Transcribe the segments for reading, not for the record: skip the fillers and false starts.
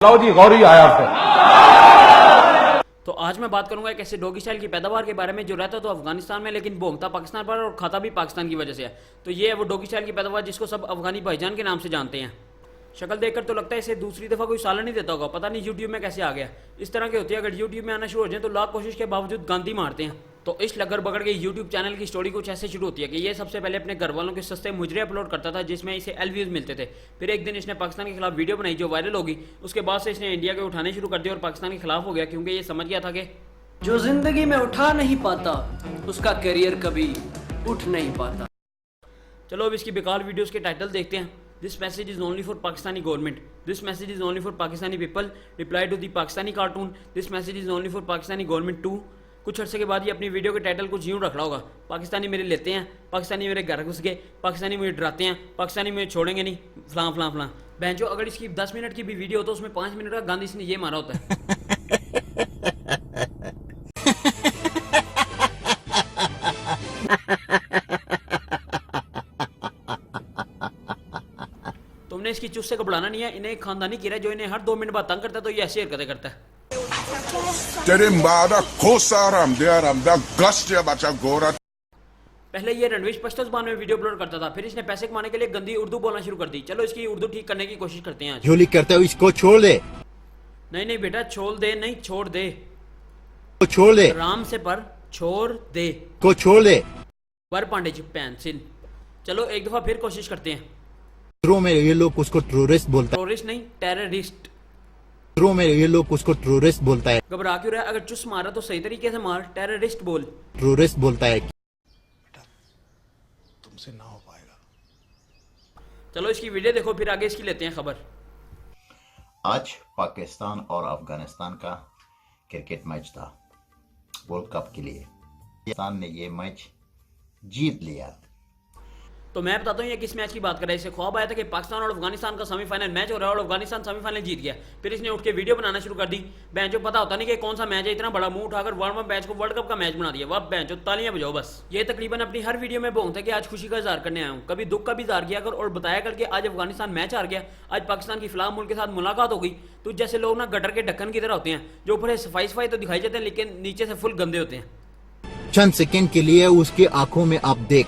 लो जी गौरी आया से। तो आज मैं बात करूंगा एक ऐसे डॉगी स्टाइल की पैदावार के बारे में जो रहता तो अफगानिस्तान में लेकिन भोंगता पाकिस्तान पर और खाता भी पाकिस्तान की वजह से है। तो ये है वो डॉगी स्टाइल की पैदावार जिसको सब अफगानी भाईजान के नाम से जानते हैं। शक्ल देखकर तो लगता है इसे दूसरी दफा कोई सालन नहीं देता होगा, पता नहीं यूट्यूब में कैसे आ गया। इस तरह के होते हैं, अगर यूट्यूब में आना शुरू हो जाए तो लाख कोशिश के बावजूद गांधी मारते हैं। तो इस लगड़ बगड़ के यूट्यूब चैनल की स्टोरी कुछ ऐसे शुरू होती है कि ये सबसे पहले अपने घर वालों के सस्ते मुजरे अपलोड करता था जिसमें इसे एल व्यूज मिलते थे। फिर एक दिन इसने पाकिस्तान के खिलाफ वीडियो बनाई जो वायरल होगी। उसके बाद से इसने इंडिया के उठाने शुरू कर दिया और पाकिस्तान के खिलाफ हो गया, क्योंकि ये समझ गया था कि जो जिंदगी में उठा नहीं पाता उसका करियर कभी उठ नहीं पाता। चलो अब इसकी बेकार वीडियोस के टाइटल देखते हैं। This message is only for Pakistani government, this message is only for Pakistani people, reply to the Pakistani cartoon, this message is only for Pakistani government too. कुछ अर्से के बाद ये अपनी वीडियो के टाइटल कुछ यूँ रख रहा होगा, पाकिस्तानी मेरे लेते हैं, पाकिस्तानी मेरे घर घुस गए, पाकिस्तानी मुझे डराते हैं, पाकिस्तानी मुझे छोड़ेंगे नहीं, फलां फलां फलां। बहन जो अगर इसकी 10 मिनट की भी वीडियो हो तो उसमें 5 मिनट का गांधी इसने ये मारा होता है। तुमने इसकी चुस्से को बढ़ाना नहीं है, इन्हें एक खानदानी कीड़ा है जो इन्हें हर 2 मिनट बाद तंग करता है, तो ये ऐसी हरकतें करता है। तेरे मादा खोसा रामदा गश्त या बच्चा गोरा। पहले ये रणवीर पश्तो ज़बान में वीडियो अपलोड करता था, फिर इसने पैसे कमाने के लिए गंदी उर्दू बोलना शुरू कर दी। चलो इसकी उर्दू ठीक करने की कोशिश करते हैं आज। जो लिख करता है इसको छोड़ दे, नहीं नहीं बेटा छोड़ दे, नहीं छोड़ दे, को छोड़ दे, राम से पर छोड़ दे, को छोड़ दे। वर पांडे जी पेंसिल। चलो एक दफा फिर कोशिश करते हैं। में ये लोग उसको टेररिस्ट बोलता है, टेररिस्ट नहीं टेररिस्ट। में ये लोग उसको टेररिस्ट बोलता है, घबरा क्यों रहा है? अगर चुस मारा तो सही तरीके से मार, टेररिस्ट बोल। टेररिस्ट बोलता है। तुमसे ना हो पाएगा। चलो इसकी वीडियो देखो फिर आगे इसकी लेते हैं खबर। आज पाकिस्तान और अफगानिस्तान का क्रिकेट मैच था वर्ल्ड कप के लिए। पाकिस्तान ने ये मैच जीत लिया। तो मैं बताता हूँ ये किस मैच की बात कर रहा है। इसे ख्वाब आया था कि पाकिस्तान और अफगानिस्तान का सेमीफाइनल मैच हो रहा है और अफगानिस्तान सेमीफाइनल जीत गया। फिर इसने उठ के वीडियो बनाना शुरू कर दी। बहन जो पता होता नहीं कि कौन सा मैच है, इतना बड़ा मुंह उठाकर वर्ल्ड मैच को वर्ल्ड कप का मैच बना दिया। वाह बहन जो तालियां बजाओ बस। ये तकरीबन अपनी हर वीडियो में बोलता है कि आज खुशी का इजहार करने आया हूँ, कभी दुख का भी इजहार किया कर और बताया कर कि आज अफगानिस्तान मैच हार गया, आज पाकिस्तान की फलाह मुल्क के साथ मुलाकात हो गई। तो जैसे लोग ना गटर के ढक्कन की तरह होते हैं जो ऊपर सफाई सफाई तो दिखाई देते हैं लेकिन नीचे से फुल गंदे होते हैं। चंद सेकंड के लिए उसकी आंखों में आप देख,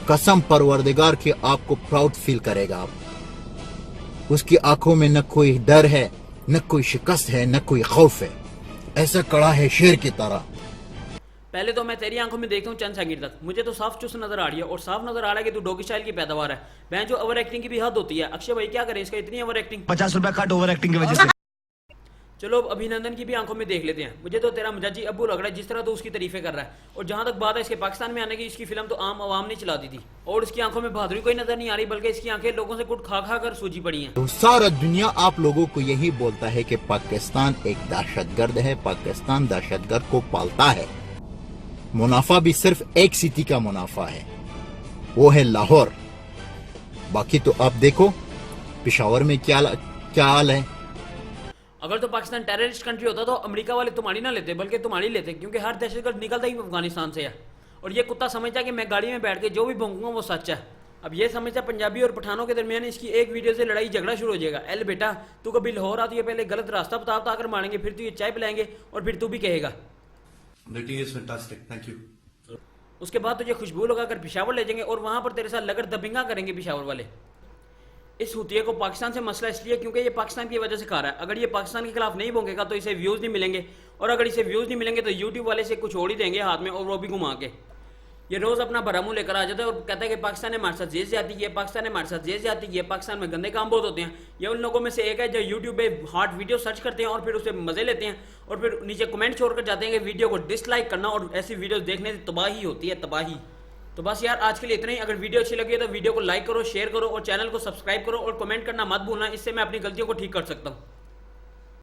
कसम परवरदिगार के आपको प्राउड फील करेगा। आप उसकी आंखों में न कोई डर है, न कोई शिकस्त है, न कोई खौफ है, ऐसा कड़ा है शेर की तरह। पहले तो मैं तेरी आंखों में देखता हूँ चंद सेकंड तक, मुझे तो साफ चुस्त नजर आ रही है और साफ नजर आ रहा है कि तू डॉगी स्टाइल की पैदावार है। बहन जो ओवर एक्टिंग की भी हद होती है। अक्षय भाई क्या करें इसका इतनी ओवर एक्टिंग। 50 रुपया कट ओवर एक्टिंग की वजह से। चलो अब अभिनंदन की भी आंखों में देख लेते हैं। मुझे तो तेरा मजाजी अब्बू लग रहा है जिस तरह तो उसकी तारीफें कर रहा है। और जहां तक बात है इसके पाकिस्तान में आने की, इसकी फिल्म तो आम आवाम ने चला दी थी और इसकी आंखों में बहादुरी कोई नजर नहीं आ रही, बल्कि इसकी आंखें लोगों से कुट खा खा कर सूजी पड़ी हैं। तो सारा दुनिया आप लोगों को यही बोलता है कि पाकिस्तान एक दहशतगर्द है, पाकिस्तान दहशतगर्द को पालता है। मुनाफा भी सिर्फ एक सिटी का मुनाफा है, वो है लाहौर। बाकी तो आप देखो पेशावर में क्या हाल है। अगर तो पाकिस्तान टेररिस्ट कंट्री होता तो अमेरिका वाले तुम्हारी ना लेते बल्कि तुम्हारी लेते, क्योंकि हर दहशतगर्द निकलता ही अफगानिस्तान से है। और ये कुत्ता समझता कि मैं गाड़ी में बैठ के जो भी भौंकूंगा वो सच है। अब ये समझता पंजाबी और पठानों के दरमियान इसकी एक वीडियो से लड़ाई झगड़ा शुरू हो जाएगा। एल बेटा तू कभी लाहौर आती है, पहले गलत रास्ता बता कर मारेंगे, फिर तू ये चाय पिलाएंगे और फिर तू भी कहेगा meeting is fantastic, thank you. उसके बाद तुझे खुशबू लगाकर पेशावर ले जाएंगे और वहां पर तेरे साथ लगड़ दबिंगा करेंगे पेशावर वाले। इस हुतिये को पाकिस्तान से मसला इसलिए क्योंकि ये पाकिस्तान की वजह से खा रहा है। अगर ये पाकिस्तान के खिलाफ नहीं भोंगेगा तो इसे व्यूज नहीं मिलेंगे, और अगर इसे व्यूज नहीं मिलेंगे तो यूट्यूब वाले से कुछ और ही देंगे हाथ में और वो भी घुमा के। ये रोज अपना भरा मुंह लेकर आ जाता है और कहता है कि पाकिस्तान ने हमारे साथ ये ज्यादती की है, पाकिस्तान ने हमारे साथ ये ज्यादती की है, पाकिस्तान में गंदे काम बहुत होते हैं। ये उन लोगों में से एक है जो यूट्यूब पे हॉट वीडियो सर्च करते हैं और फिर उसे मजे लेते हैं और फिर नीचे कमेंट छोड़कर जाते हैं कि वीडियो को डिसलाइक करना, और ऐसी वीडियो देखने से तबाही होती है, तबाही। तो बस यार आज के लिए इतना ही। अगर वीडियो अच्छी लगी है तो वीडियो को लाइक करो, शेयर करो और चैनल को सब्सक्राइब करो और कमेंट करना मत भूलना, इससे मैं अपनी गलतियों को ठीक कर सकता हूँ।